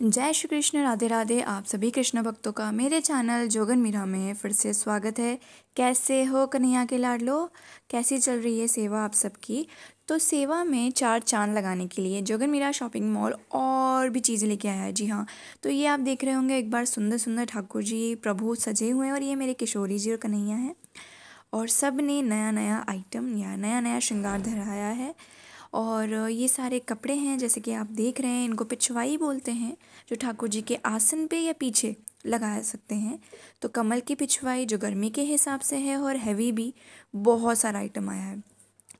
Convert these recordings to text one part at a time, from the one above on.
जय श्री कृष्ण, राधे राधे। आप सभी कृष्ण भक्तों का मेरे चैनल जोगन मीरा में फिर से स्वागत है। कैसे हो कन्हैया के लाडलो? कैसी चल रही है सेवा आप सबकी? तो सेवा में चार चांद लगाने के लिए जोगन मीरा शॉपिंग मॉल और भी चीज़ें लेके आया है। जी हाँ, तो ये आप देख रहे होंगे एक बार सुंदर सुंदर ठाकुर जी प्रभु सजे हुए हैं और ये मेरे किशोरी जी और कन्हैया हैं। और सब ने नया नया आइटम या नया नया श्रृंगार धराया है। और ये सारे कपड़े हैं, जैसे कि आप देख रहे हैं, इनको पिछवाई बोलते हैं, जो ठाकुर जी के आसन पे या पीछे लगा सकते हैं। तो कमल की पिछवाई जो गर्मी के हिसाब से है और हैवी भी बहुत सारा आइटम आया है।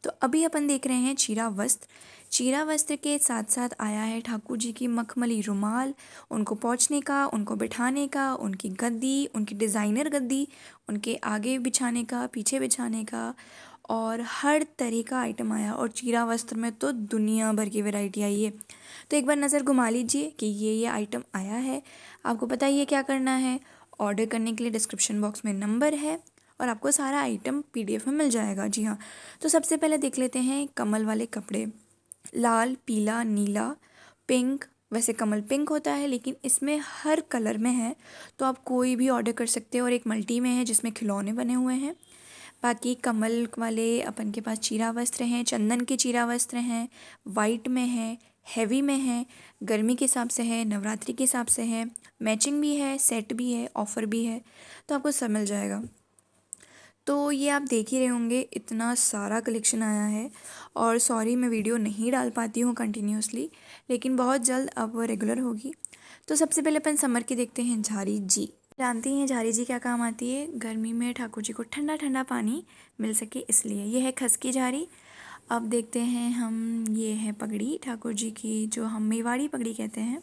तो अभी अपन देख रहे हैं चीरा वस्त्र। चीरा वस्त्र के साथ साथ आया है ठाकुर जी की मखमली रुमाल, उनको पोंछने का, उनको बिठाने का, उनकी गद्दी, उनकी डिज़ाइनर गद्दी, उनके आगे बिछाने का, पीछे बिछाने का, और हर तरह का आइटम आया। और चीरा वस्त्र में तो दुनिया भर की वैरायटी आई है। तो एक बार नज़र घुमा लीजिए कि ये आइटम आया है। आपको पता ही है क्या करना है। ऑर्डर करने के लिए डिस्क्रिप्शन बॉक्स में नंबर है और आपको सारा आइटम पीडीएफ में मिल जाएगा। जी हाँ, तो सबसे पहले देख लेते हैं कमल वाले कपड़े। लाल, पीला, नीला, पिंक। वैसे कमल पिंक होता है लेकिन इसमें हर कलर में है, तो आप कोई भी ऑर्डर कर सकते हैं। और एक मल्टी में है जिसमें खिलौने बने हुए हैं। बाकी कमल वाले अपन के पास चीरा वस्त्र हैं, चंदन के चीरा वस्त्र हैं, वाइट में है, हैवी में है, गर्मी के हिसाब से है, नवरात्रि के हिसाब से है, मैचिंग भी है, सेट भी है, ऑफ़र भी है, तो आपको सब मिल जाएगा। तो ये आप देख ही रहे होंगे इतना सारा कलेक्शन आया है। और सॉरी मैं वीडियो नहीं डाल पाती हूँ कंटिन्यूसली, लेकिन बहुत जल्द अब वो रेगुलर होगी। तो सबसे पहले अपन समर की देखते हैं झारी जी। जानती हैं झारी जी क्या काम आती है? गर्मी में ठाकुर जी को ठंडा ठंडा पानी मिल सके इसलिए। ये है खस की झारी। अब देखते हैं हम, ये है पगड़ी ठाकुर जी की, जो हम मेवाड़ी पगड़ी कहते हैं।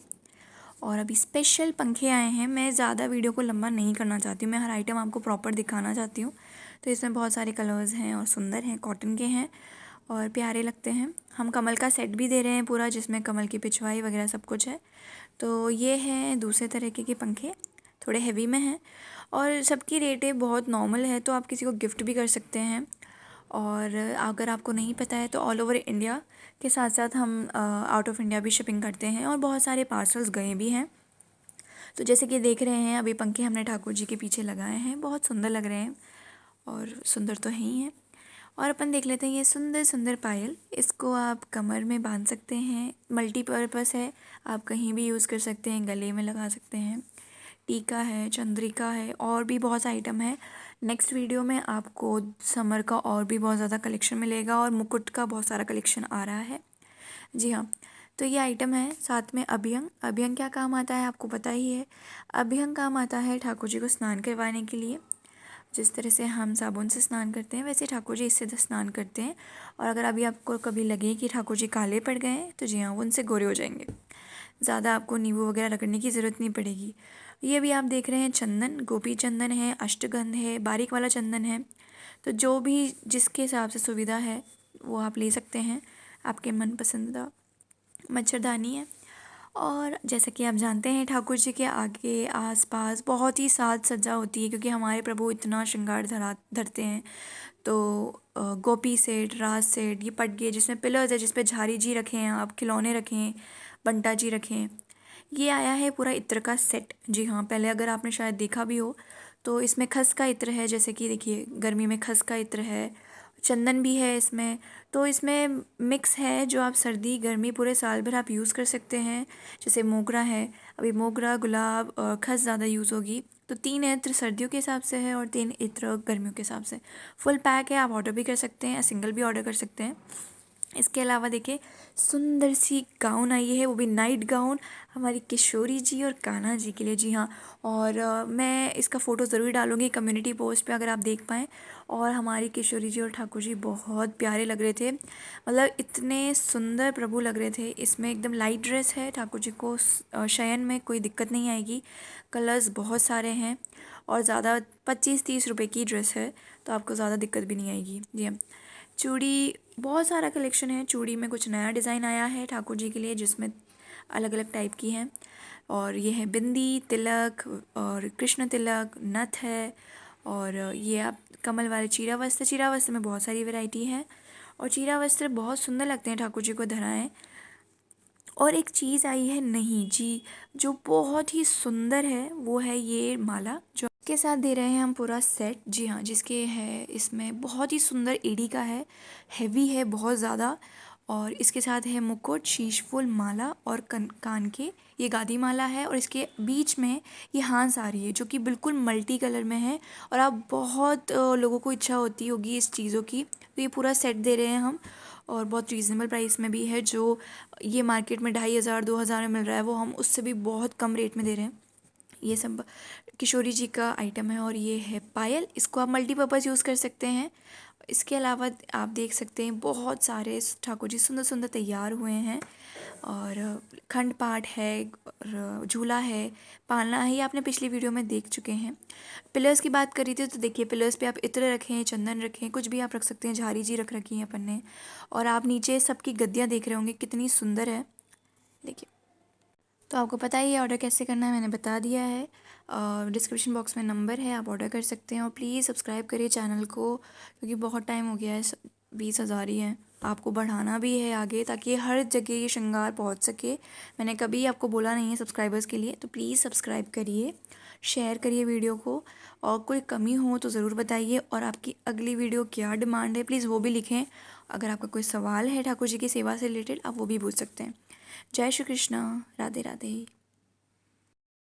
और अभी स्पेशल पंखे आए हैं। मैं ज़्यादा वीडियो को लंबा नहीं करना चाहती हूँ, मैं हर आइटम आपको प्रॉपर दिखाना चाहती हूँ। तो इसमें बहुत सारे कलर्स हैं और सुंदर हैं, कॉटन के हैं और प्यारे लगते हैं। हम कमल का सेट भी दे रहे हैं पूरा, जिसमें कमल की पिछवाई वगैरह सब कुछ है। तो ये हैं दूसरे तरीके के पंखे, थोड़े हैवी में हैं और सबकी रेटें बहुत नॉर्मल है, तो आप किसी को गिफ्ट भी कर सकते हैं। और अगर आपको नहीं पता है तो ऑल ओवर इंडिया के साथ साथ हम आउट ऑफ इंडिया भी शिपिंग करते हैं और बहुत सारे पार्सल्स गए भी हैं। तो जैसे कि देख रहे हैं, अभी पंखे हमने ठाकुर जी के पीछे लगाए हैं, बहुत सुंदर लग रहे हैं और सुंदर तो है ही हैं। और अपन देख लेते हैं ये सुंदर सुंदर पायल। इसको आप कमर में बांध सकते हैं, मल्टीपर्पज़ है, आप कहीं भी यूज़ कर सकते हैं, गले में लगा सकते हैं। टीका है, चंद्रिका है, और भी बहुत सा आइटम है। नेक्स्ट वीडियो में आपको समर का और भी बहुत ज़्यादा कलेक्शन मिलेगा और मुकुट का बहुत सारा कलेक्शन आ रहा है। जी हाँ, तो ये आइटम है। साथ में अभ्यंग। अभ्यंग क्या काम आता है आपको पता ही है। अभ्यंग काम आता है ठाकुर जी को स्नान करवाने के लिए। जिस तरह से हम साबुन से स्नान करते हैं, वैसे ठाकुर जी इससे स्नान करते हैं। और अगर अभी आपको कभी लगे कि ठाकुर जी काले पड़ गए हैं, तो जी हाँ, वो उनसे गोरे हो जाएंगे। ज़्यादा आपको नींबू वगैरह रगड़ने की ज़रूरत नहीं पड़ेगी। ये भी आप देख रहे हैं चंदन, गोपी चंदन है, अष्टगंध है, बारीक वाला चंदन है। तो जो भी जिसके हिसाब से सुविधा है वो आप ले सकते हैं। आपके मन पसंदीदा मच्छरदानी है। और जैसा कि आप जानते हैं, ठाकुर जी के आगे आसपास बहुत ही साज सज्जा होती है, क्योंकि हमारे प्रभु इतना श्रृंगार धरते हैं। तो गोपी सेट, राज सेट, ये पट गए जिसमें पिलर्स है, जिस पे झारी जी रखे हैं, आप खिलौने रखें, बंटा जी रखें। ये आया है पूरा इत्र का सेट। जी हाँ, पहले अगर आपने शायद देखा भी हो, तो इसमें खस का इत्र है, जैसे कि देखिए गर्मी में खस का इत्र है, चंदन भी है इसमें। तो इसमें मिक्स है, जो आप सर्दी गर्मी पूरे साल भर आप यूज़ कर सकते हैं। जैसे मोगरा है, अभी मोगरा, गुलाब, खस ज़्यादा यूज़ होगी। तो 3 इत्र सर्दियों के हिसाब से है और 3 इत्र गर्मियों के हिसाब से। फुल पैक है, आप ऑर्डर भी कर सकते हैं, सिंगल भी ऑर्डर कर सकते हैं। इसके अलावा देखिए सुंदर सी गाउन आई है, वो भी नाइट गाउन, हमारी किशोरी जी और कान्हा जी के लिए। जी हाँ, और मैं इसका फ़ोटो ज़रूर डालूँगी कम्युनिटी पोस्ट पे, अगर आप देख पाएँ। और हमारी किशोरी जी और ठाकुर जी बहुत प्यारे लग रहे थे, मतलब इतने सुंदर प्रभु लग रहे थे। इसमें एकदम लाइट ड्रेस है, ठाकुर जी को शयन में कोई दिक्कत नहीं आएगी। कलर्स बहुत सारे हैं और ज़्यादा 25-30 रुपए की ड्रेस है, तो आपको ज़्यादा दिक्कत भी नहीं आएगी। जी हाँ, चूड़ी बहुत सारा कलेक्शन है। चूड़ी में कुछ नया डिज़ाइन आया है ठाकुर जी के लिए, जिसमें अलग अलग टाइप की हैं। और ये है बिंदी, तिलक और कृष्ण तिलक, नथ है। और ये आप कमल वाले चीरा वस्त्र। चीरा वस्त्र में बहुत सारी वैरायटी है और चीरा वस्त्र बहुत सुंदर लगते हैं ठाकुर जी को धराएं। और एक चीज़ आई है नहीं जी, जो बहुत ही सुंदर है, वो है ये माला जो के साथ दे रहे हैं हम पूरा सेट। जी हाँ, जिसके है इसमें बहुत ही सुंदर एडी का है, हैवी है बहुत ज़्यादा। और इसके साथ है मुकुट, शीश फूल, माला और कान के ये गादी माला है। और इसके बीच में ये हांस आ रही है जो कि बिल्कुल मल्टी कलर में है। और आप बहुत लोगों को इच्छा होती होगी इस चीज़ों की, तो ये पूरा सेट दे रहे हैं हम। और बहुत रीज़नेबल प्राइस में भी है, जो ये मार्केट में 2500 2000 में मिल रहा है, वो हम उससे भी बहुत कम रेट में दे रहे हैं। ये सब किशोरी जी का आइटम है। और ये है पायल, इसको आप मल्टीपर्पज़ यूज़ कर सकते हैं। इसके अलावा आप देख सकते हैं बहुत सारे ठाकुर जी सुंदर सुंदर तैयार हुए हैं। और खंड पाठ है और झूला है, पालना है, ये आपने पिछली वीडियो में देख चुके हैं। पिलर्स की बात करी थी तो देखिए, पिलर्स पे आप इत्र रखें, चंदन रखें, कुछ भी आप रख सकते हैं। झारी जी रख रखी हैं अपन ने। और आप नीचे सबकी गद्दियाँ देख रहे होंगे कितनी सुंदर है, देखिए। तो आपको पता ही है ऑर्डर कैसे करना है, मैंने बता दिया है। डिस्क्रिप्शन बॉक्स में नंबर है, आप ऑर्डर कर सकते हैं। और प्लीज़ सब्सक्राइब करिए चैनल को, क्योंकि बहुत टाइम हो गया है, 20,000 ही हैं। आपको बढ़ाना भी है आगे, ताकि हर जगह ये श्रृंगार पहुंच सके। मैंने कभी आपको बोला नहीं है सब्सक्राइबर्स के लिए, तो प्लीज़ सब्सक्राइब करिए, शेयर करिए वीडियो को। और कोई कमी हो तो ज़रूर बताइए। और आपकी अगली वीडियो क्या डिमांड है, प्लीज़ वो भी लिखें। अगर आपका कोई सवाल है ठाकुर जी की सेवा से रिलेटेड, आप वो भी पूछ सकते हैं। जय श्री कृष्णा, राधे राधे।